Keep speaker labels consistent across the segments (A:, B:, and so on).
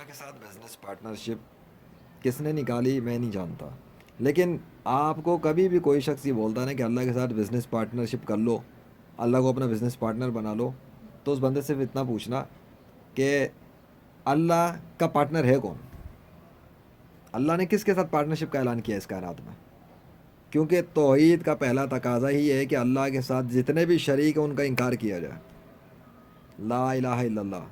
A: اللہ کے ساتھ business partnership کس نے نکالی میں نہیں جانتا، لیکن آپ کو کبھی بھی کوئی شخص یہ بولتا نا کہ اللہ کے ساتھ بزنس پارٹنرشپ کر لو، اللہ کو اپنا بزنس پارٹنر بنا لو، تو اس بندے سے اتنا پوچھنا کہ اللہ کا پارٹنر ہے کون؟ اللہ نے کس کے ساتھ پارٹنرشپ کا اعلان کیا اس کائنات میں؟ کیونکہ توحید کا پہلا تقاضا ہی ہے کہ اللہ کے ساتھ جتنے بھی شریک ہیں ان کا انکار کیا جائے. لا الہ الا اللہ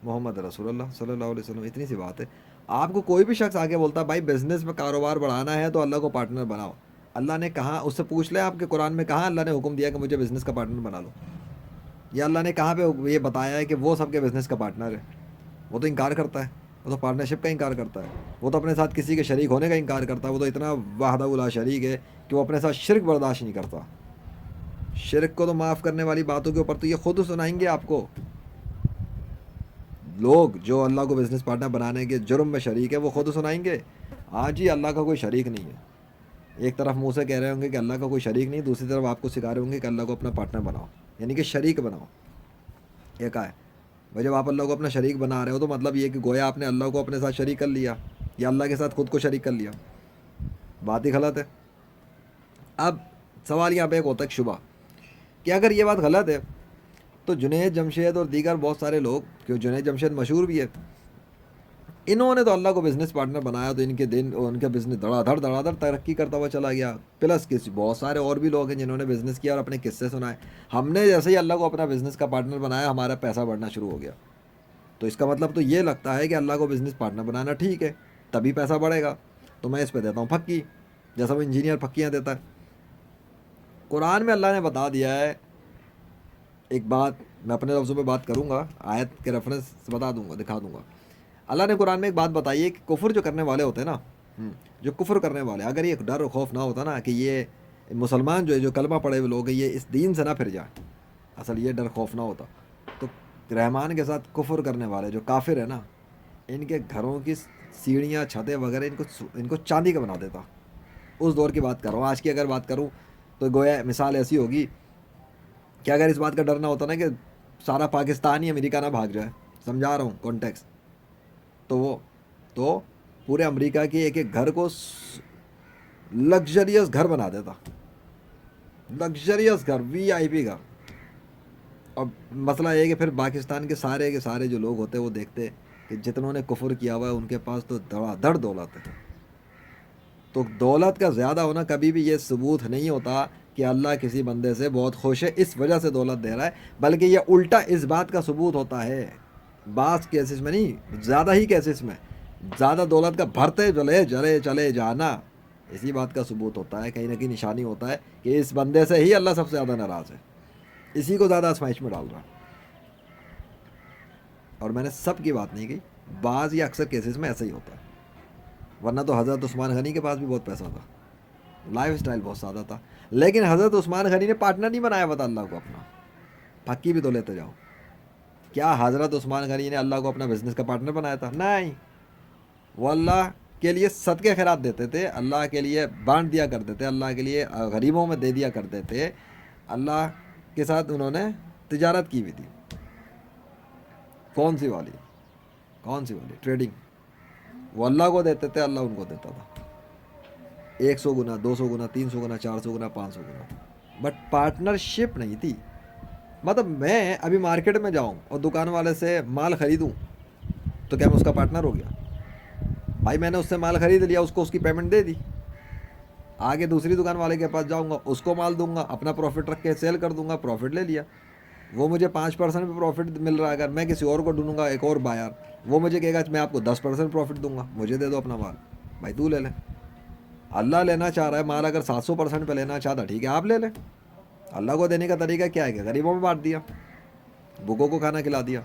A: محمد رسول اللہ صلی اللہ علیہ وسلم، اتنی سی بات ہے. آپ کو کوئی بھی شخص آگے بولتا بھائی بزنس میں کاروبار بڑھانا ہے تو اللہ کو پارٹنر بناؤ، اللہ نے کہا، اس سے پوچھ لیں آپ کے قرآن میں کہاں اللہ نے حکم دیا کہ مجھے بزنس کا پارٹنر بنا لو؟ یا اللہ نے کہاں پہ یہ بتایا ہے کہ وہ سب کے بزنس کا پارٹنر ہے؟ وہ تو انکار کرتا ہے، وہ تو پارٹنرشپ کا انکار کرتا ہے، وہ تو اپنے ساتھ کسی کے شریک ہونے کا انکار کرتا ہے. وہ تو اتنا وحدہ لا شریک ہے کہ وہ اپنے ساتھ شرک برداشت نہیں کرتا. شرک کو تو معاف کرنے والی باتوں کے اوپر تو یہ خود سنائیں گے آپ کو. لوگ جو اللہ کو بزنس پارٹنر بنانے کے جرم میں شریک ہے وہ خود سنائیں گے ہاں جی اللہ کا کوئی شریک نہیں ہے. ایک طرف منہ سے کہہ رہے ہوں گے کہ اللہ کا کوئی شریک نہیں، دوسری طرف آپ کو سکھا رہے ہوں گے کہ اللہ کو اپنا پارٹنر بناؤ، یعنی کہ شریک بناؤ. یہ کہا ہے بھائی جب آپ اللہ کو اپنا شریک بنا رہے ہو تو مطلب یہ کہ گویا آپ نے اللہ کو اپنے ساتھ شریک کر لیا یا اللہ کے ساتھ خود کو شریک کر لیا. بات ہی غلط ہے. اب سوال یہاں پہ ایک ہوتا ہے شبہ کہ اگر یہ بات غلط ہے تو جنید جمشید اور دیگر بہت سارے لوگ، کیوں جنید جمشید مشہور بھی ہے، انہوں نے تو اللہ کو بزنس پارٹنر بنایا تو ان کے دن ان کا بزنس دھڑا دھڑ ترقی کرتا ہوا چلا گیا. پلس کسی بہت سارے اور بھی لوگ ہیں جنہوں نے بزنس کیا اور اپنے قصے سنائے. ہم نے جیسے ہی اللہ کو اپنا بزنس کا پارٹنر بنایا ہمارا پیسہ بڑھنا شروع ہو گیا. تو اس کا مطلب تو یہ لگتا ہے کہ اللہ کو بزنس پارٹنر بنانا ٹھیک ہے تبھی پیسہ بڑھے گا. تو میں اس پہ دیتا ہوں پھکی، جیسا وہ انجینئر پھکیاں دیتا ہے. قرآن میں اللہ نے بتا دیا ہے ایک بات، میں اپنے لفظوں پہ بات کروں گا، آیت کے ریفرنس بتا دوں گا، دکھا دوں گا. اللہ نے قرآن میں ایک بات بتائی ہے کہ کفر جو کرنے والے ہوتے ہیں نا، جو کفر کرنے والے، اگر یہ ڈر و خوف نہ ہوتا نا کہ یہ مسلمان جو ہے جو کلمہ پڑے ہوئے لوگ ہیں یہ اس دین سے نہ پھر جائیں، اصل یہ ڈر خوف نہ ہوتا تو رحمان کے ساتھ کفر کرنے والے جو کافر ہیں نا، ان کے گھروں کی سیڑھیاں چھتیں وغیرہ ان کو چاندی کا بنا دیتا. اس دور کی بات کر رہا ہوں. آج کی اگر بات کروں تو گویا مثال ایسی ہوگی کہ اگر اس بات کا ڈر نہ ہوتا نا کہ سارا پاکستان ہی امریکہ نہ بھاگ جائے، سمجھا رہا ہوں کانٹیکس، تو پورے امریکہ کے ایک ایک گھر کو لگژریس گھر بنا دیتا، لگژریس گھر، وی آئی پی گھر. اب مسئلہ یہ ہے کہ پھر پاکستان کے سارے جو لوگ ہوتے ہیں وہ دیکھتے کہ جتنوں نے کفر کیا ہوا ہے ان کے پاس تو دڑا دڑ دولت ہے. تو دولت کا زیادہ ہونا کبھی بھی یہ ثبوت نہیں ہوتا کہ اللہ کسی بندے سے بہت خوش ہے اس وجہ سے دولت دے رہا ہے، بلکہ یہ الٹا اس بات کا ثبوت ہوتا ہے، بعض کیسز میں نہیں زیادہ ہی کیسز میں زیادہ دولت کا بھرتے چلے جانا اسی بات کا ثبوت ہوتا ہے، کہیں نہ کہیں نشانی ہوتا ہے کہ اس بندے سے ہی اللہ سب سے زیادہ ناراض ہے، اسی کو زیادہ آزمائش میں ڈال رہا. اور میں نے سب کی بات نہیں کی، بعض یا اکثر کیسز میں ایسا ہی ہوتا ہے. ورنہ تو حضرت عثمان غنی کے پاس بھی بہت پیسہ تھا، لائف سٹائل بہت سادہ تھا، لیکن حضرت عثمان غنی نے پارٹنر نہیں بنایا بتا اللہ کو اپنا. پھکی بھی تو لیتے جاؤ. کیا حضرت عثمان غنی نے اللہ کو اپنا بزنس کا پارٹنر بنایا تھا؟ نہیں. وہ اللہ کے لیے صدقے خیرات دیتے تھے، اللہ کے لیے بانٹ دیا کرتے تھے، اللہ کے لیے غریبوں میں دے دیا کرتے تھے، اللہ کے ساتھ انہوں نے تجارت کی ہوئی تھی. کون سی والی ٹریڈنگ. وہ اللہ کو دیتے تھے، اللہ ان کو دیتا تھا 100 گنا 200 گنا 300 گنا 400 گنا 500 گنا. بٹ پارٹنرشپ نہیں تھی. مطلب میں ابھی مارکیٹ میں جاؤں اور دکان والے سے مال خریدوں تو کیا میں اس کا پارٹنر ہو گیا؟ بھائی میں نے اس سے مال خرید لیا، اس کو اس کی پیمنٹ دے دی، آگے دوسری دکان والے کے پاس جاؤں گا، اس کو مال دوں گا، اپنا پروفٹ رکھ کے سیل کر دوں گا، پروفٹ لے لیا. وہ مجھے 5% پہ پروفٹ مل رہا ہے، اگر میں کسی اور کو ڈھونڈوں گا ایک اور بائر، وہ مجھے کہے گا میں آپ کو 10% پروفٹ دوں گا، مجھے دے دو اپنا مال. بھائی تو لے لے. اللہ لینا چاہ رہا ہے مال، اگر 700% پہ لینا چاہتا ٹھیک ہے آپ لے لیں. اللہ کو دینے کا طریقہ کیا ہے کہ غریبوں میں بانٹ دیا، بھوکوں کو کھانا کھلا دیا،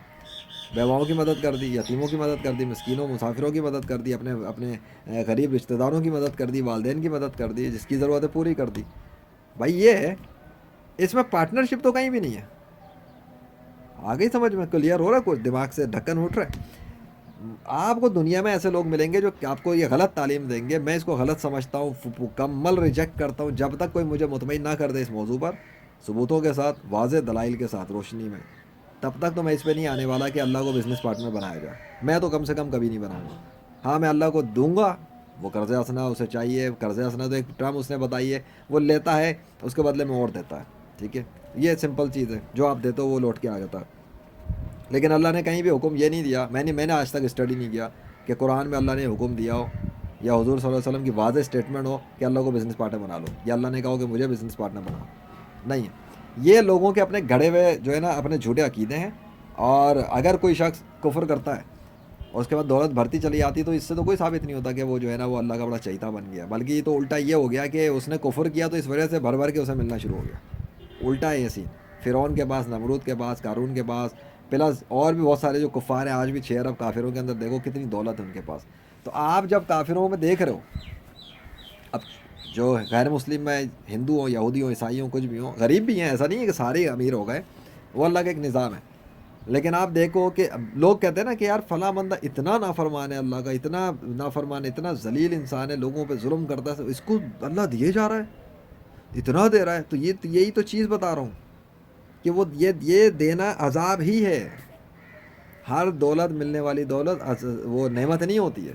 A: بیواؤں کی مدد کر دی، یتیموں کی مدد کر دی، مسکینوں مسافروں کی مدد کر دی، اپنے غریب رشتہ داروں کی مدد کر دی، والدین کی مدد کر دی، جس کی ضرورت ہے پوری کر دی. بھائی یہ ہے، اس میں پارٹنرشپ تو کہیں بھی نہیں ہے. آگے سمجھ میں کلیئر ہو رہا ہے؟ کچھ دماغ سے ڈھکن اٹھ رہا ہے؟ آپ کو دنیا میں ایسے لوگ ملیں گے جو آپ کو یہ غلط تعلیم دیں گے. میں اس کو غلط سمجھتا ہوں، مکمل ریجیکٹ کرتا ہوں جب تک کوئی مجھے مطمئن نہ کر دے اس موضوع پر ثبوتوں کے ساتھ، واضح دلائل کے ساتھ، روشنی میں. تب تک تو میں اس پہ نہیں آنے والا کہ اللہ کو بزنس پارٹنر بنایا جائے. میں تو کم سے کم کبھی نہیں بناؤں گا. ہاں میں اللہ کو دوں گا, وہ قرض حسنہ اسے چاہیے, قرض حسنہ تو ایک ٹرم اس نے بتائی ہے, وہ لیتا ہے اس کے بدلے میں اور دیتا ہے, ٹھیک ہے, یہ سمپل چیز ہے, جو آپ دیتے ہو وہ لوٹ کے آ جاتا ہے. لیکن اللہ نے کہیں بھی حکم یہ نہیں دیا, میں نے آج تک اسٹڈی نہیں کیا کہ قرآن میں اللہ نے حکم دیا ہو یا حضور صلی اللہ علیہ وسلم کی واضح اسٹیٹمنٹ ہو کہ اللہ کو بزنس پارٹنر بنا لو, یا اللہ نے کہا ہو کہ مجھے بزنس پارٹنر بناؤ. نہیں, یہ لوگوں کے اپنے گھڑے ہوئے جو ہے نا اپنے جھوٹے عقیدے ہیں. اور اگر کوئی شخص کفر کرتا ہے اور اس کے بعد دولت بھرتی چلی جاتی تو اس سے تو کوئی ثابت نہیں ہوتا کہ وہ جو ہے نا وہ اللہ کا بڑا چہیتا بن گیا, بلکہ یہ تو الٹا یہ ہو گیا کہ اس نے کفر کیا تو اس وجہ سے بھر بھر کے اسے ملنا شروع ہو گیا. الٹا ہے یہ سین. فرعون کے پاس, نمرود کے پاس, قارون کے پاس, پلس اور بھی بہت سارے جو کفار ہیں آج بھی 6 ارب کافروں کے اندر دیکھو کتنی دولت ہے ان کے پاس. تو آپ جب کافروں میں دیکھ رہے ہو, اب جو غیر مسلم میں ہندو ہوں, یہودی ہوں, عیسائی ہوں, کچھ بھی ہوں, غریب بھی ہیں, ایسا نہیں ہے کہ سارے امیر ہو گئے, وہ اللہ کا ایک نظام ہے. لیکن آپ دیکھو کہ لوگ کہتے ہیں نا کہ یار فلاں بندہ اتنا نافرمان ہے اللہ کا, اتنا نافرمان, اتنا ذلیل انسان ہے, لوگوں پہ ظلم کرتا ہے, اس کو اللہ دیے جا رہا ہے, اتنا دے رہا ہے. تو یہی تو چیز بتا رہا ہوں کہ وہ یہ دینا عذاب ہی ہے. ہر دولت ملنے والی دولت وہ نعمت نہیں ہوتی ہے,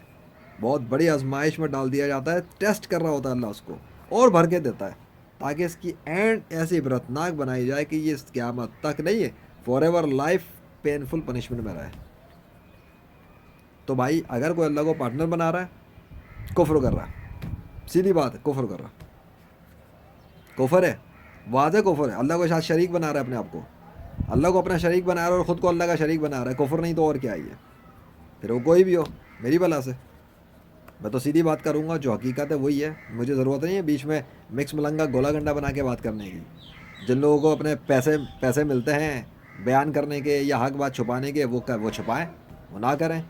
A: بہت بڑی آزمائش میں ڈال دیا جاتا ہے, ٹیسٹ کر رہا ہوتا ہے اللہ اس کو اور بھر کے دیتا ہے تاکہ اس کی اینڈ ایسی عبرتناک بنائی جائے کہ یہ قیامت تک نہیں ہے, for ever life painful punishment میں رہے. تو بھائی اگر کوئی اللہ کو پارٹنر بنا رہا ہے, کفر کر رہا ہے, سیدھی بات ہے, کفر کر رہا ہے, کفر ہے, واضح کفر ہے. اللہ کو شاید شریک بنا رہا ہے اپنے آپ کو, اللہ کو اپنا شریک بنا رہا ہے اور خود کو اللہ کا شریک بنا رہا ہے, کفر نہیں تو اور کیا ہی ہے. پھر وہ کوئی بھی ہو میری بلا سے, میں تو سیدھی بات کروں گا, جو حقیقت ہے وہی ہے. مجھے ضرورت نہیں ہے بیچ میں مکس ملنگا گولا گنڈا بنا کے بات کرنے کی. جن لوگوں کو اپنے پیسے ملتے ہیں بیان کرنے کے یا حق بات چھپانے کے, وہ چھپائیں, وہ نہ کریں.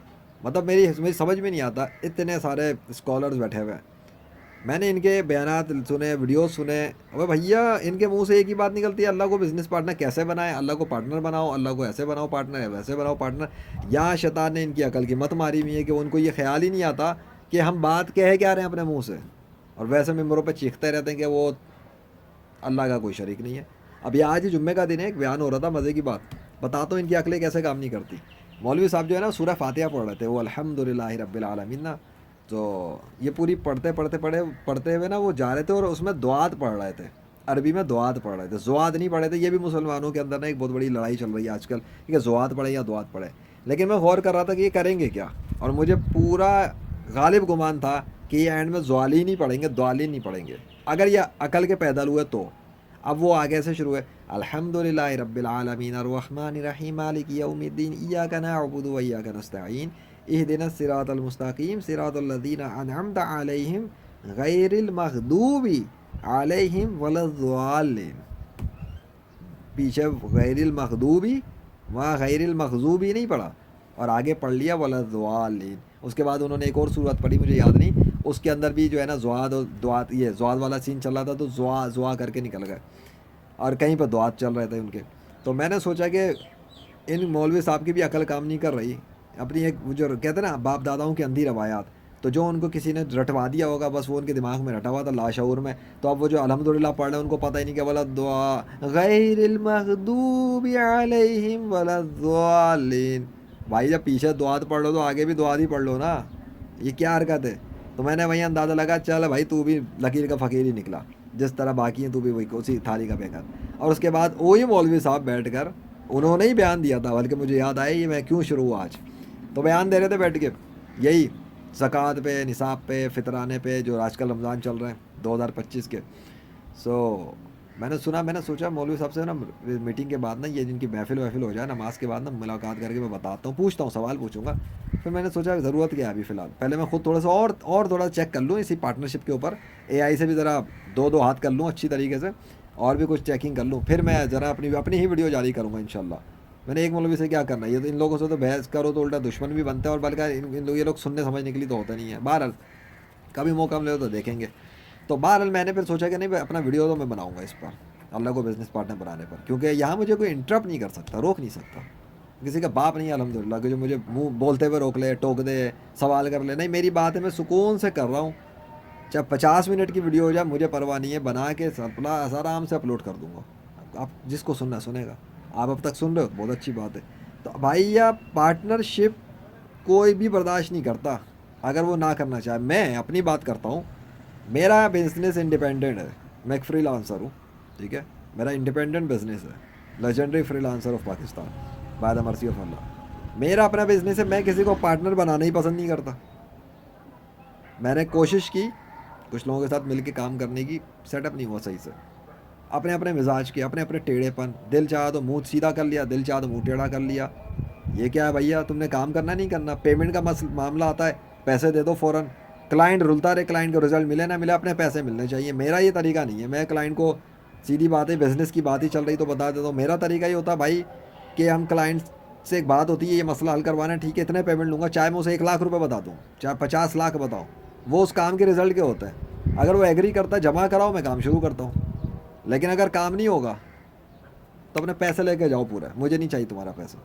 A: مطلب میری سمجھ میں نہیں آتا, اتنے سارے اسکالرز بیٹھے ہوئے ہیں, میں نے ان کے بیانات سنے, ویڈیوز سنے, ابے بھیا ان کے منہ سے ایک ہی بات نکلتی ہے, اللہ کو بزنس پارٹنر کیسے بنائے, اللہ کو پارٹنر بناؤ, اللہ کو ایسے بناؤ پارٹنر, ویسے بناؤ پارٹنر. یہاں شیطان نے ان کی عقل کی مت ماری ہوئی ہے کہ ان کو یہ خیال ہی نہیں آتا کہ ہم بات کہہ کیا رہے ہیں اپنے منہ سے, اور ویسے ممبروں پہ چیختے رہتے ہیں کہ وہ اللہ کا کوئی شریک نہیں ہے. اب یہ آج ہی جمعے کا دن ہے, ایک بیان ہو رہا تھا مزے کی بات, بتاتا ہوں ان کی عقلیں کیسے کام نہیں کرتی. مولوی صاحب جو ہے نا سورہ فاتحہ پڑھ رہے تھے, وہ الحمدللہ رب العالمین نا, تو یہ پوری پڑھتے ہوئے نا وہ جا رہے تھے اور اس میں دعات پڑھ رہے تھے, عربی میں دعات پڑھ رہے تھے, زوات نہیں پڑھے تھے. یہ بھی مسلمانوں کے اندر نا ایک بہت بڑی لڑائی چل رہی ہے آج کل کہ زوات پڑھے یا دعات پڑھے. لیکن میں غور کر رہا تھا کہ یہ کریں گے کیا, اور مجھے پورا غالب گمان تھا کہ یہ اینڈ میں زوالین نہیں پڑھیں گے, دوالین نہیں پڑھیں گے, اگر یہ عقل کے پیدل ہوئے تو. اب وہ آگے سے شروع ہے, الحمدللہ رب العالمین الرحمن الرحیم مالک یوم الدین ایاک نعبد و ایاک نستعین اہدنا الصراط المستقیم صراط الذین انعمت علیہم غیر المغضوب علیہم ولا الضالین. پیچھے غیر المغضوبی, وہاں غیر المغضوبی نہیں پڑھا اور آگے پڑھ لیا ولا الضالین. اس کے بعد انہوں نے ایک اور صورت پڑھی, مجھے یاد نہیں, اس کے اندر بھی جو ہے نا زواد اور دعات, یہ زواد والا سین چل رہا تھا, تو زوا کر کے نکل گئے, اور کہیں پہ دعات چل رہے تھے ان کے. تو میں نے سوچا کہ ان مولوی صاحب کی بھی عقل کام نہیں کر رہی, اپنی ایک جو کہتے ہیں نا باپ داداؤں کی اندھی روایات, تو جو ان کو کسی نے رٹوا دیا ہوگا, بس وہ ان کے دماغ میں رٹا ہوا تھا لاشعور میں. تو اب وہ جو الحمدللہ پڑھ رہے ہیں ان کو پتہ ہی نہیں کہ ولا دعا غیر المغضوب علیہم ولا الضالین. بھائی جب پیچھے دعات پڑھ لو تو آگے بھی دعات ہی پڑھ لو نا, یہ کیا حرکت ہے. تو میں نے وہیں اندازہ لگا, چل بھائی تو بھی لکیر کا فقیر ہی نکلا, جس طرح باقی ہیں تو بھی وہی اسی تھالی کا بیکر. اور اس کے بعد وہی مولوی صاحب بیٹھ کر, انہوں نے ہی بیان دیا تھا, بلکہ مجھے یاد آیا یہ میں کیوں شروع ہوا آج, تو بیان دے رہے تھے بیٹھ کے یہی زکوٰۃ پہ, نصاب پہ, فطرانے پہ, جو آج کل رمضان چل رہے ہیں 2025 کے. سو میں نے سوچا مولوی صاحب سے نا میٹنگ کے بعد نا, یہ جن کی محفل ہو جائے نماز کے بعد نا, ملاقات کر کے میں بتاتا ہوں, پوچھتا ہوں, سوال پوچھوں گا. پھر میں نے سوچا ضرورت کیا ہے ابھی فی الحال, پہلے میں خود تھوڑا سا اور تھوڑا چیک کر لوں اسی پارٹنرشپ کے اوپر, اے آئی سے بھی ذرا دو ہاتھ کر لوں اچھی طریقے سے, اور بھی کچھ چیکنگ کر لوں, پھر میں ذرا اپنی ہی ویڈیو جاری کروں گا انشاءاللہ. میں نے ایک مولوی سے کیا کرنا ہے, یہ تو ان لوگوں سے تو بحث کرو تو الٹا دشمن بھی بنتے ہیں, اور بلکہ یہ لوگ سننے سمجھنے کے لیے تو ہوتا نہیں ہے. بہرحال کبھی موقع ملے تو دیکھیں گے. تو بہرحال میں نے پھر سوچا کہ نہیں اپنا ویڈیو تو میں بناؤں گا اس پر, اللہ کو بزنس پارٹنر بنانے پر, کیونکہ یہاں مجھے کوئی انٹرپٹ نہیں کر سکتا, روک نہیں سکتا. کسی کا باپ نہیں ہے الحمدللہ کہ جو مجھے منہ بولتے ہوئے روک لے, ٹوک دے, سوال کر لے. نہیں, میری بات ہے, میں سکون سے کر رہا ہوں, چاہے 50 منٹ کی ویڈیو ہو جائے مجھے پرواہ نہیں ہے, بنا کے آرام سے اپلوڈ کر دوں گا, آپ جس کو سننا سنے گا. آپ اب تک سن رہے ہو بہت اچھی بات ہے. تو بھائی یا پارٹنرشپ کوئی بھی برداشت نہیں کرتا اگر وہ نہ کرنا چاہے. میں اپنی بات کرتا ہوں, میرا بزنس انڈیپینڈنٹ ہے, میں ایک فری لانسر ہوں, ٹھیک ہے, میرا انڈیپینڈنٹ بزنس ہے, legendary free lancer of Pakistan by the mercy of اللہ. میرا اپنا بزنس ہے, میں کسی کو پارٹنر بنانا ہی پسند نہیں کرتا. میں نے کوشش کی کچھ لوگوں کے ساتھ مل کے کام کرنے کی, سیٹ اپ نہیں ہوا صحیح سے. اپنے اپنے مزاج کے, اپنے اپنے ٹیڑھے پن, دل چاہا تو منہ سیدھا کر لیا, دل چاہا تو منہ ٹیڑھا کر لیا. یہ کیا ہے بھیا, تم نے کام کرنا نہیں کرنا, پیمنٹ کا معاملہ آتا ہے پیسے دے دو فوراً. کلائنٹ رلتا رہے, کلائنٹ کو رزلٹ ملے نہ ملے, اپنے پیسے ملنے چاہیے. میرا یہ طریقہ نہیں ہے. میں کلائنٹ کو سیدھی بات ہے, بزنس کی بات ہی چل رہی تو بتا دیتا ہوں. میرا طریقہ یہ ہوتا ہے بھائی کہ ہم کلائنٹ سے ایک بات ہوتی ہے, یہ مسئلہ حل کروانا ہے, ٹھیک ہے, اتنے پیمنٹ لوں گا, چاہے میں اسے 1 لاکھ روپے بتا دوں, چاہے 50 لاکھ بتاؤں, وہ اس کام کے رزلٹ کے ہوتے ہیں. اگر وہ ایگری کرتا ہے, جمع کراؤ, میں کام شروع کرتا ہوں. لیکن اگر کام نہیں ہوگا تو اپنے پیسے لے کے جاؤ پورا, مجھے نہیں چاہیے تمہارا پیسہ.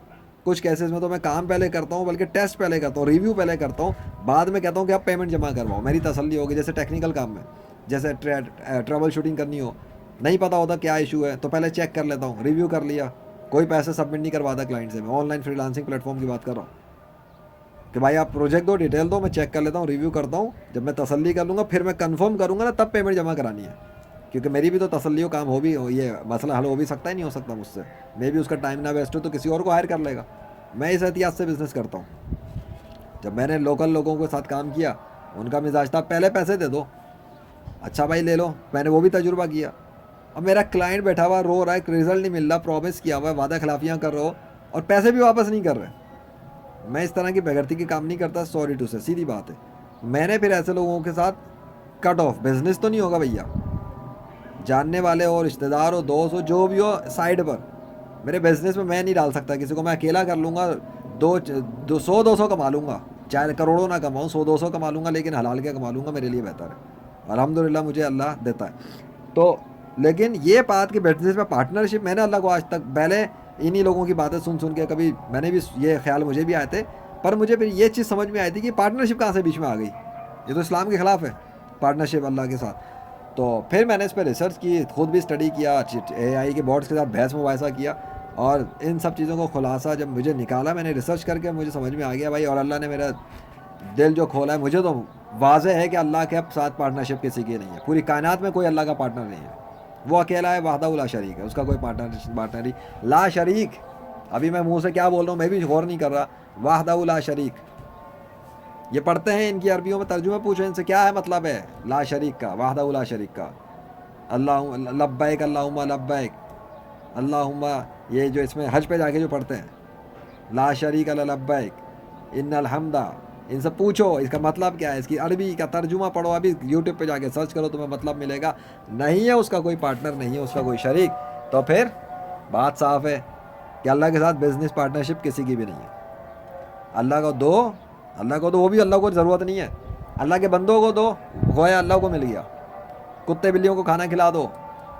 A: کچھ کیسز میں تو میں کام پہلے کرتا ہوں, بلکہ ٹیسٹ پہلے کرتا ہوں, ریویو پہلے کرتا ہوں, بعد میں کہتا ہوں کہ آپ پیمنٹ جمع کرواؤ, میری تسلی ہوگی. جیسے ٹیکنیکل کام میں, جیسے ٹربل شوٹنگ کرنی ہو, نہیں پتا ہوتا کیا ایشو ہے, تو پہلے چیک کر لیتا ہوں, ریویو کر لیا. کوئی پیسے سبمٹ نہیں کرواتا کلائنٹ سے. میں on line free lancing plate form کی بات کر رہا ہوں کہ بھائی آپ پروجیکٹ دو, ڈیٹیل دو, میں چیک کر لیتا ہوں, ریویو کرتا ہوں. جب میں تسلی کر لوں گا, پھر میں کنفرم کروں گا نا, تب پیمنٹ جمع کرانی ہے. کیونکہ میری بھی تو تسلی ہو, کام ہو بھی, یہ مسئلہ حل ہو بھی سکتا ہے, نہیں ہو سکتا مجھ سے. میں بھی اس کا ٹائم نہ ویسٹ ہو تو کسی اور کو ہائر کر لے گا. میں اس احتیاط سے بزنس کرتا ہوں. جب میں نے لوکل لوگوں کے ساتھ کام کیا, ان کا مزاج تھا پہلے پیسے دے دو, اچھا بھائی لے لو. میں نے وہ بھی تجربہ کیا. اب میرا کلائنٹ بیٹھا ہوا رو رہا ہے, رزلٹ نہیں مل رہا, پرومس کیا ہوا ہے, وعدہ خلافیاں کر رہے ہو, اور پیسے بھی واپس نہیں کر رہے. میں اس طرح کی بغیرتی کی کام نہیں کرتا, سوری ٹو سے, سیدھی بات ہے. میں نے پھر ایسے لوگوں کے ساتھ کٹ آف. بزنس تو نہیں ہوگا بھیا, جاننے والے ہو, رشتہ دار ہو, دوست ہو, جو بھی ہو, سائڈ پر. میرے بزنس میں نہیں ڈال سکتا کسی کو. میں اکیلا کر لوں گا, 200 کما لوں گا, چاہے کروڑوں نہ کماؤں, 100-200 کما لوں گا, لیکن حلال کے کما لوں گا, میرے لیے بہتر ہے. الحمدللہ مجھے اللہ دیتا ہے. تو لیکن یہ بات کہ بزنس میں پارٹنرشپ, میں نے اللہ کو آج تک, پہلے انہی لوگوں کی باتیں سن کے کبھی میں نے بھی یہ خیال مجھے بھی آئے تھے, پر مجھے پھر یہ چیز سمجھ میں آئی تھی کہ پارٹنرشپ کہاں سے بیچ میں آ گئی. یہ تو اسلام کے خلاف ہے پارٹنرشپ اللہ کے ساتھ. تو پھر میں نے اس پہ ریسرچ کی, خود بھی اسٹڈی کیا, اے آئی کے بورڈس کے ساتھ بحث مباحثہ کیا, اور ان سب چیزوں کو خلاصہ جب مجھے نکالا, میں نے ریسرچ کر کے مجھے سمجھ میں آ گیا بھائی. اور اللہ نے میرا دل جو کھولا ہے, مجھے تو واضح ہے کہ اللہ کے ساتھ پارٹنرشپ کسی کی نہیں ہے. پوری کائنات میں کوئی اللہ کا پارٹنر نہیں ہے, وہ اکیلا ہے, وحدہ لا شریک ہے, اس کا کوئی پارٹنر لا شریک. ابھی میں منہ سے کیا بول رہا ہوں میں بھی غور نہیں کر رہا. وحدہ لا شریک, یہ پڑھتے ہیں, ان کی عربیوں میں ترجمہ پوچھو ان سے کیا ہے مطلب ہے لا شریک کا, وحدہ لا شریک کا. اللہ لبیک اللہم لبیک اللہم, یہ جو اس میں حج پہ جا کے جو پڑھتے ہیں, لا شریک اللہ لبیک ان الحمدہ, ان سے پوچھو اس کا مطلب کیا ہے, اس کی عربی کا ترجمہ پڑھو. ابھی یوٹیوب پہ جا کے سرچ کرو, تمہیں مطلب ملے گا. نہیں ہے اس کا کوئی پارٹنر, نہیں ہے اس کا کوئی شریک. تو پھر بات صاف ہے کہ اللہ کے ساتھ بزنس پارٹنرشپ کسی کی بھی نہیں ہے. اللہ کو دو, اللہ کو دو, وہ بھی اللہ کو ضرورت نہیں ہے. اللہ کے بندوں کو دو, گویا اللہ کو مل گیا. کتے بلیوں کو کھانا کھلا دو,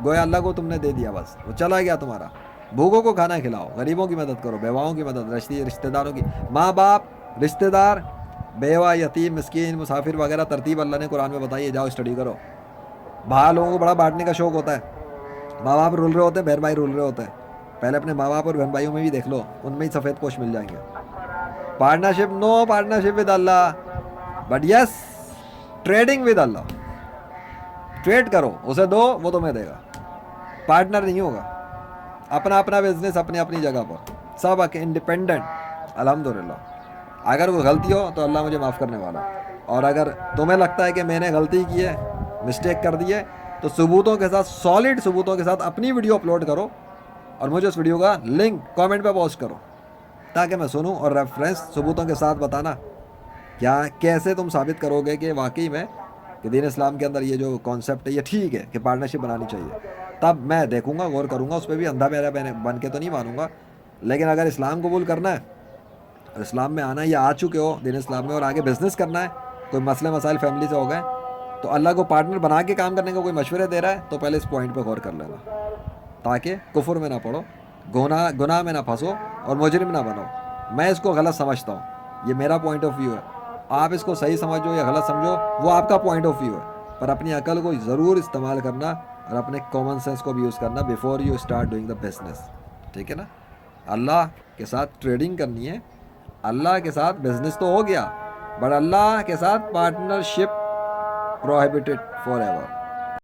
A: گویا اللہ کو تم نے دے دیا, بس وہ چلا گیا تمہارا. بھوکوں کو کھانا کھلاؤ, غریبوں کی مدد کرو, بیواؤں کی مدد, رشتہ داروں کی, ماں باپ, رشتہ دار, بیوہ, یتیم, مسکین, مسافر وغیرہ ترتیب اللہ نے قرآن میں بتائی ہے, جاؤ اسٹڈی کرو. باہر لوگوں کو بڑا بانٹنے کا شوق ہوتا ہے, ماں باپ رول رہے ہوتے ہیں, بہن بھائی رول رہے ہوتے ہیں. پہلے اپنے ماں باپ اور بہن بھائیوں میں بھی دیکھ لو, ان میں ہی سفید پوش مل جائیں گے. پارٹنرشپ, نو پارٹنرشپ ود اللہ, بٹ یس ٹریڈنگ ود اللہ. ٹریڈ کرو, اسے دو, وہ تمہیں دے گا. پارٹنر نہیں ہوگا. اپنا اپنا بزنس, اپنی اپنی جگہ پر, سب انڈیپینڈنٹ. الحمدللہ اگر کوئی غلطی ہو تو اللہ مجھے معاف کرنے والا. اور اگر تمہیں لگتا ہے کہ میں نے غلطی کی ہے, مسٹیک کر دی ہے, تو ثبوتوں کے ساتھ, سالڈ ثبوتوں کے ساتھ اپنی ویڈیو اپلوڈ کرو, اور مجھے اس ویڈیو کا لنک کامنٹ پہ پوسٹ کرو, تاکہ میں سنوں, اور ریفرنس ثبوتوں کے ساتھ بتانا کیا کیسے تم ثابت کرو گے کہ واقعی میں کہ دین اسلام کے اندر یہ جو کانسیپٹ ہے یہ ٹھیک ہے کہ پارٹنرشپ بنانی چاہیے. تب میں دیکھوں گا, غور کروں گا اس پہ بھی. اندھا میرا بن کے تو نہیں مانوں گا. لیکن اگر اسلام قبول کرنا ہے, اور اسلام میں آنا ہے, یا آ چکے ہو دین اسلام میں, اور آگے بزنس کرنا ہے, کوئی مسئلے مسائل فیملی سے ہو گئے, تو اللہ کو پارٹنر بنا کے کام کرنے کا کوئی مشورے دے رہا ہے, تو پہلے اس پوائنٹ پہ غور کر لینا, تاکہ کفر میں نہ پڑو, گناہ میں نہ پھنسو, اور مجرم نہ بنو. میں اس کو غلط سمجھتا ہوں, یہ میرا پوائنٹ آف ویو ہے. آپ اس کو صحیح سمجھو یا غلط سمجھو, وہ آپ کا پوائنٹ آف ویو ہے. پر اپنی عقل کو ضرور استعمال کرنا, اور اپنے کامن سینس کو بھی یوز کرنا before you start doing the business. ٹھیک ہے نا. اللہ کے ساتھ ٹریڈنگ کرنی ہے, اللہ کے ساتھ بزنس تو ہو گیا, بٹ اللہ کے ساتھ پارٹنرشپ پروہیبٹڈ فار ایور.